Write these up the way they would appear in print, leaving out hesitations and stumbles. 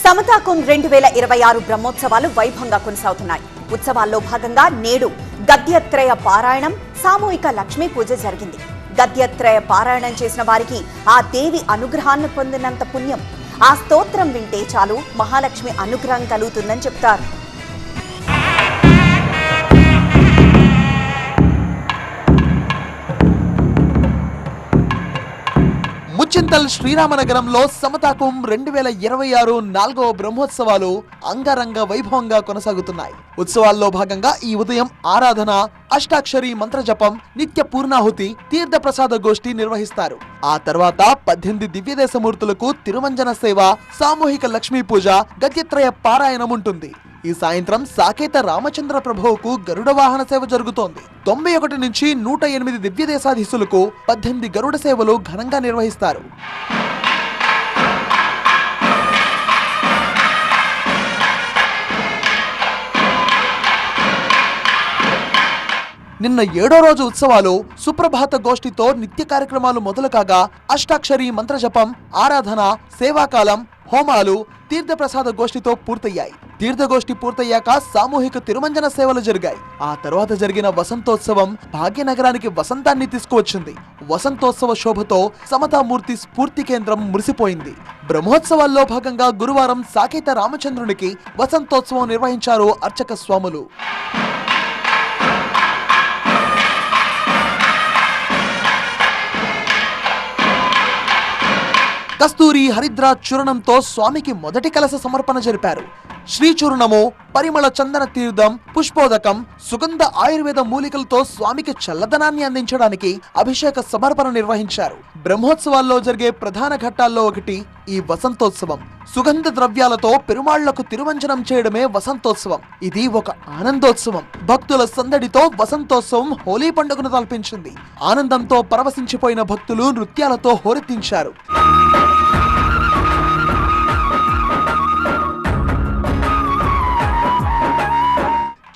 సమతాకం 2026 బ్రహ్మోత్సవాలు వైభవంగా కొనసాగుతున్నాయి. ఉత్సవాల్లో భాగంగా నేడు గద్యత్రయ పారాయణం, సామూహిక లక్ష్మీ పూజ జరిగింది. గద్యత్రయ పారాయణం చేసిన వారికి ఆ దేవి అనుగ్రహాన్ని పొందినంత పుణ్యం. ఆ స్తోత్రం వింటే చాలు మహాలక్ష్మి అనుగ్రహం కలుగుతుందని చెప్తారు. ముచ్చింతల్ శ్రీరామనగరంలో సమతాకం 2026 4వ బ్రహ్మోత్సవాలు అంగరంగ వైభవంగా కొనసాగుతున్నాయి. ఉత్సవాల్లో భాగంగా ఈ ఉదయం ఆరాధన, అష్టాక్షరి మంత్రజపం, నిత్య పూర్ణాహుతి, తీర్థ ప్రసాద గోష్ఠి నిర్వహిస్తారు. ఆ తర్వాత 18 దివ్యదేశమూర్తులకు తిరుమంజన సేవ, సామూహిక లక్ష్మీ పూజ, గద్యత్రయ పారాయణం ఉంటుంది. ఈ సాయంత్రం సాకేత రామచంద్ర ప్రభువుకు గరుడ వాహన సేవ జరుగుతోంది. 91 నుంచి 108 దివ్యదేశాధీశులకు 18 గరుడ సేవలు ఘనంగా నిర్వహిస్తారు. నిన్న 7వ రోజు ఉత్సవాలు సుప్రభాత గోష్ఠితో నిత్య కార్యక్రమాలు మొదలు కాగా అష్టాక్షరి మంత్రజపం, ఆరాధన, సేవాకాలం, హోమాలు, తీర్థప్రసాద గోష్ఠితో పూర్తయ్యాయి. తీర్థగోష్ఠి పూర్తయ్యాక సామూహిక తిరుమంజన సేవలు జరిగాయి. ఆ తర్వాత జరిగిన వసంతోత్సవం భాగ్యనగరానికి వసంతాన్ని తీసుకువచ్చింది. వసంతోత్సవ శోభతో సమతామూర్తి స్ఫూర్తి కేంద్రం మురిసిపోయింది. బ్రహ్మోత్సవాల్లో భాగంగా గురువారం సాకేత రామచంద్రునికి వసంతోత్సవం నిర్వహించారు అర్చక స్వాములు. కస్తూరి హరిద్రా చూర్ణంతో స్వామికి మొదటి కలశ సమర్పణ జరిపారు. శ్రీచూర్ణము, పరిమళ చందన తీర్థం, పుష్పోదకం, సుగంధ ఆయుర్వేద మూలికలతో స్వామికి చల్లదనాన్ని అందించడానికి అభిషేక సమర్పణ నిర్వహించారు. బ్రహ్మోత్సవాల్లో జరిగే ప్రధాన ఘట్టాల్లో ఒకటి ఈ వసంతోత్సవం. సుగంధ ద్రవ్యాలతో పెరుమాళ్లకు తిరుమంజనం చేయడమే వసంతోత్సవం. ఇది ఒక ఆనందోత్సవం. భక్తుల సందడితో వసంతోత్సవం హోలీ పండుగను తలపించింది. ఆనందంతో పరవశించిపోయిన భక్తులు నృత్యాలతో హోరెత్తించారు.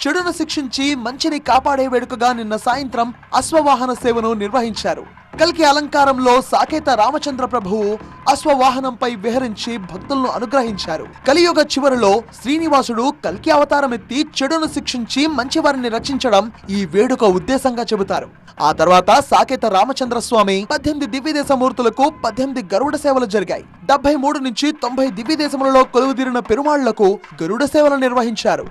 చెడును శిక్షించి మంచిని కాపాడే వేడుకగా నిన్న సాయంత్రం అశ్వవాహన సేవను నిర్వహించారు. కల్కి అలంకారంలో సాకేత రామచంద్ర ప్రభువు అశ్వవాహనంపై విహరించి భక్తులను అనుగ్రహించారు. కలియుగ చివరిలో శ్రీనివాసుడు కల్కి అవతారమెత్తి చెడును శిక్షించి మంచి వారిని రక్షించడం ఈ వేడుక ఉద్దేశంగా చెబుతారు. ఆ తర్వాత సాకేత రామచంద్ర స్వామి 18 దివ్యదేశమూర్తులకు 18 గరుడ సేవలు జరిగాయి. 73 నుంచి 90 దివ్యదేశములలో కొలువుదీరిన పెరుమాళ్లకు గరుడ సేవలు నిర్వహించారు.